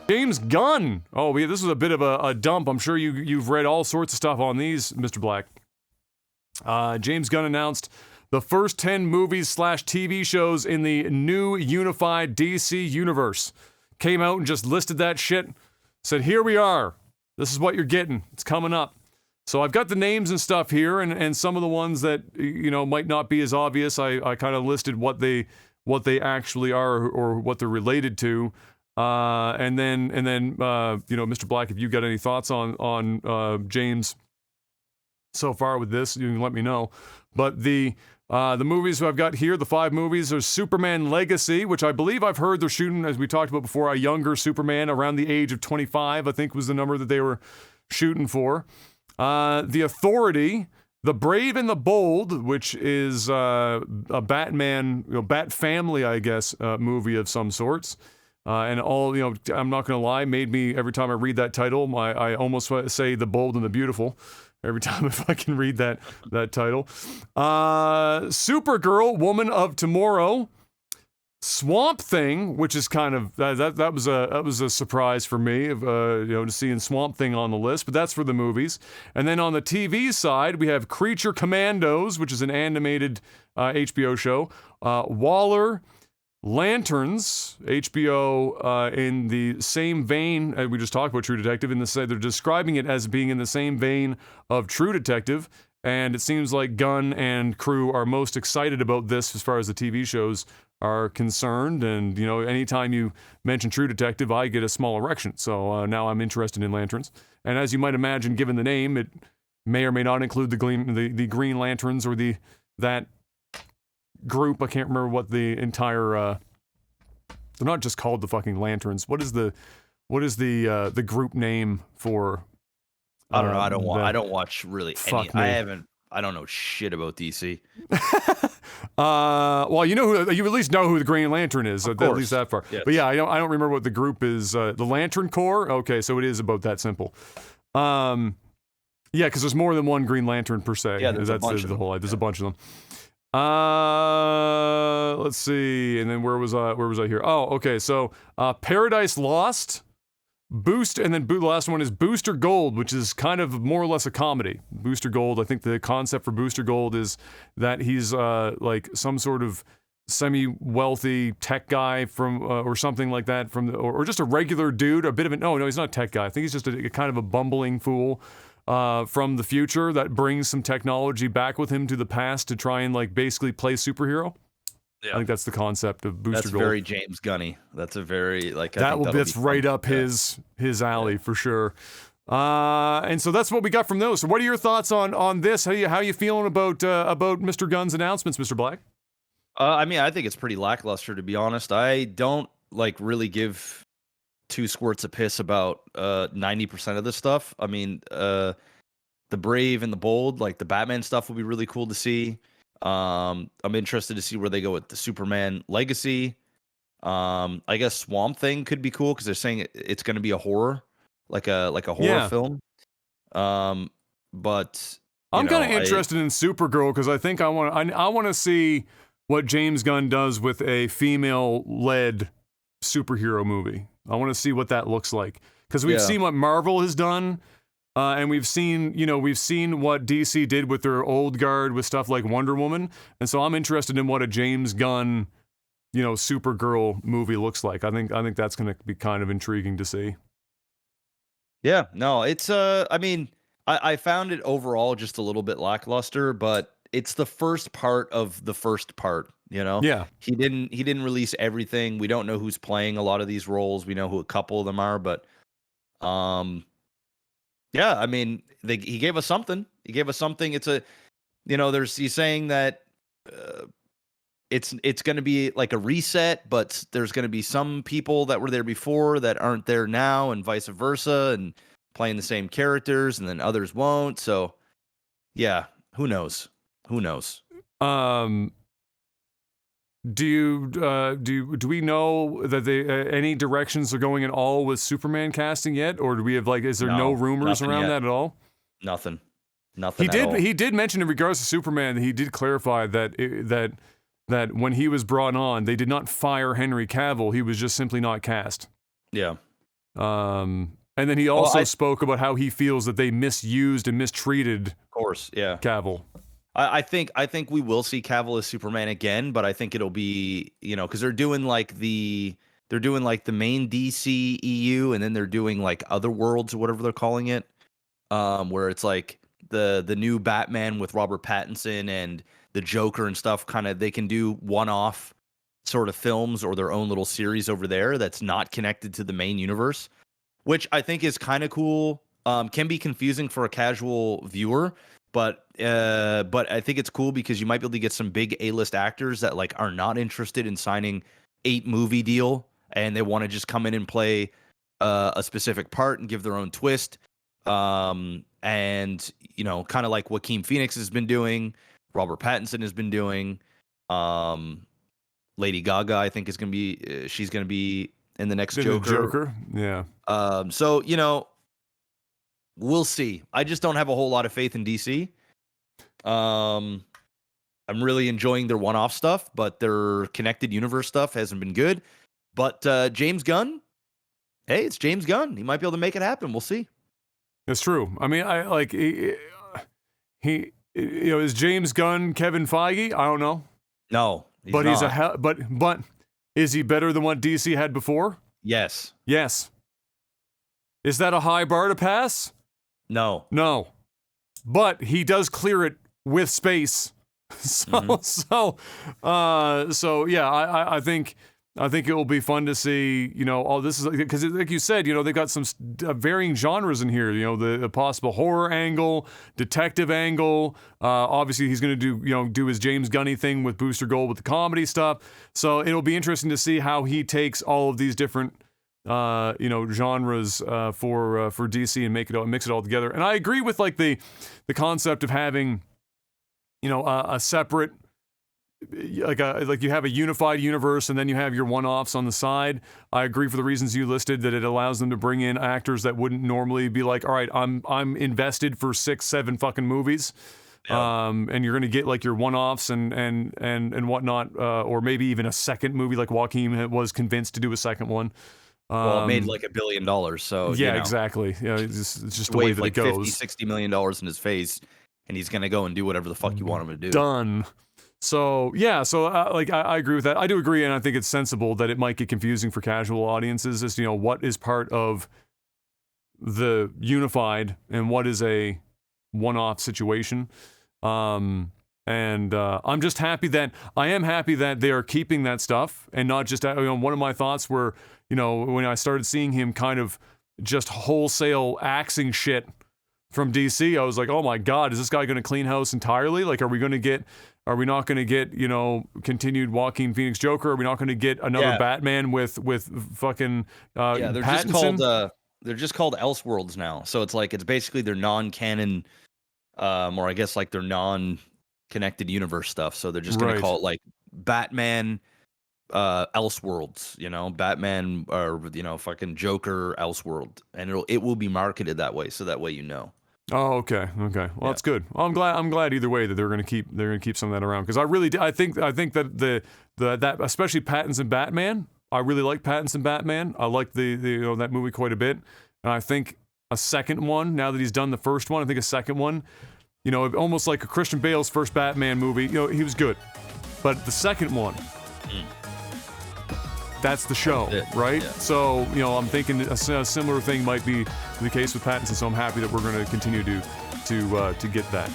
James Gunn. Oh, yeah, this was a bit of a dump. I'm sure you've read all sorts of stuff on these, Mr. Black. James Gunn announced the first 10 movies/TV shows in the new unified DC universe. Came out and just listed that shit. Said, here we are. This is what you're getting. It's coming up. So I've got the names and stuff here, and some of the ones that, you know, might not be as obvious. I kind of listed what they actually are or what they're related to. And then you know, Mr. Black, if you got any thoughts on James so far with this, you can let me know. But the movies I've got here, the 5 movies, are Superman Legacy, which I believe I've heard they're shooting, as we talked about before, a younger Superman around the age of 25, I think was the number that they were shooting for. The Authority, The Brave and the Bold, which is a Batman, you know, Bat Family, I guess, movie of some sorts. And all, you know, I'm not going to lie, made me, every time I read that title, I almost say The Bold and the Beautiful. Every time if I can read that title. Supergirl, Woman of Tomorrow. Swamp Thing, which is kind of, that was a surprise for me, you know, to seeing Swamp Thing on the list, but that's for the movies. And then on the TV side, we have Creature Commandos, which is an animated HBO show. Waller, Lanterns, HBO, in the same vein, we just talked about True Detective, they're describing it as being in the same vein of True Detective, and it seems like Gunn and crew are most excited about this as far as the TV shows are concerned, and, you know, anytime you mention True Detective, I get a small erection, so now I'm interested in Lanterns. And as you might imagine, given the name, it may or may not include the Green Lanterns or that group. I can't remember what the entire they're not just called the fucking Lanterns. What is the group name for I don't know. I don't watch really any. Me. I don't know shit about DC. Well, you at least know who the Green Lantern is, at least that far. Yes. But yeah, I don't remember what the group is. The Lantern Corps? Okay, so it is about that simple. Yeah, because there's more than one Green Lantern per se. Yeah, there's a bunch of them. There's a bunch of them. Let's see, and then where was I here? Oh, okay, so Paradise Lost, and then the last one is Booster Gold, which is kind of more or less a comedy. Booster Gold, I think the concept for Booster Gold is that he's like some sort of semi-wealthy tech guy from or something like that, or just a regular dude, a bit of no, he's not a tech guy. I think he's just a kind of a bumbling fool from the future that brings some technology back with him to the past to try and like basically play superhero. Yeah. I think that's the concept of Booster Gold. That's very James Gunny. That's a very that's right up his alley for sure. And so that's what we got from those. So what are your thoughts on this? How you feeling about Mr. Gunn's announcements, Mr. Black? I mean, I think it's pretty lackluster, to be honest. I don't really give 2 squirts of piss about 90% of this stuff. I mean, the Brave and the Bold, like the Batman stuff, will be really cool to see. I'm interested to see where they go with the Superman Legacy. I guess Swamp Thing could be cool because they're saying it's going to be a horror, like a horror film. But I'm kind of interested in Supergirl because I think I want to see what James Gunn does with a female-led superhero movie. I want to see what that looks like because we've seen what Marvel has done. And we've seen what DC did with their old guard with stuff like Wonder Woman, and so I'm interested in what a James Gunn, Supergirl movie looks like. I think that's going to be kind of intriguing to see. Yeah, no, it's I mean, I found it overall just a little bit lackluster, but it's the first part of the first part. Yeah. He didn't release everything. We don't know who's playing a lot of these roles. We know who a couple of them are, but yeah, I mean, he gave us something. He gave us something. It's he's saying that it's going to be like a reset, but there's going to be some people that were there before that aren't there now, and vice versa, and playing the same characters, and then others won't. So, yeah, who knows? Do we know that any directions are going at all with Superman casting yet, or do we have is there no rumors around that at all? Nothing. He did mention in regards to Superman that he did clarify that when he was brought on, they did not fire Henry Cavill. He was just simply not cast. Yeah. And then he also spoke about how he feels that they misused and mistreated, of course, yeah, Cavill. I think we will see Cavill as Superman again, but I think it'll be, because they're doing like the main DCEU, and then they're doing like other worlds or whatever they're calling it, where it's like the new Batman with Robert Pattinson and the Joker and stuff. Kind of, they can do one-off sort of films or their own little series over there that's not connected to the main universe, which I think is kind of cool. Can be confusing for a casual viewer, but I think it's cool because you might be able to get some big A-list actors that like are not interested in signing 8-movie deal, and they want to just come in and play a specific part and give their own twist. And kind of like Joaquin Phoenix has been doing, Robert Pattinson has been doing. Lady Gaga, I think, is going to be she's going to be in the next Joker. Yeah. So, we'll see. I just don't have a whole lot of faith in DC. I'm really enjoying their one-off stuff, but their connected universe stuff hasn't been good. But James Gunn, hey, it's James Gunn. He might be able to make it happen. We'll see. It's true. I mean, I like he is James Gunn Kevin Feige? I don't know. No, but not. But is he better than what DC had before? Yes. Yes. Is that a high bar to pass? No. But he does clear it with space. So yeah, I think it will be fun to see, this is because like you said, they've got some varying genres in here, the possible horror angle, detective angle. Obviously he's going to do his James Gunny thing with Booster Gold with the comedy stuff. So it'll be interesting to see how he takes all of these different genres for DC and mix it all together. And I agree with like the concept of having a separate, like you have a unified universe and then you have your one-offs on the side. I agree for the reasons you listed, that it allows them to bring in actors that wouldn't normally be like, all right, I'm invested for 6-7 fucking movies. Yeah. And you're gonna get like your one-offs and whatnot, or maybe even a second movie, like Joaquin was convinced to do a second one. Well, it made like $1 billion, so yeah, exactly. Yeah, it's just the way that like it goes. $50-60 million in his face, and he's gonna go and do whatever the fuck you want him to do. Done. So yeah, I agree with that. I do agree, and I think it's sensible that it might get confusing for casual audiences as to what is part of the unified and what is a one-off situation. And I'm just happy that they are keeping that stuff and not just one of my thoughts were, when I started seeing him kind of just wholesale axing shit from DC, I was like, oh my God, is this guy going to clean house entirely? Like, are we not going to get, continued Joaquin Phoenix Joker? Are we not going to get another Batman with fucking they're Pattinson? They're just called Elseworlds now. So it's basically their non-canon, or I guess like their non-connected universe stuff. So they're just going to call it like Batman Elseworlds, Batman or fucking Joker Elseworld, and it will be marketed that way, so that way Oh, okay. Well, that's good. Well, I'm glad either way that they're gonna keep some of that around, because I think that that especially Pattinson Batman. I really like Pattinson Batman. I like the that movie quite a bit, and I think a second one, now that he's done the first one, I think a second one, almost like a Christian Bale's first Batman movie. He was good, but the second one. That's the show, right? Yeah. So, I'm thinking a similar thing might be the case with Pattinson, so I'm happy that we're going to continue to get that.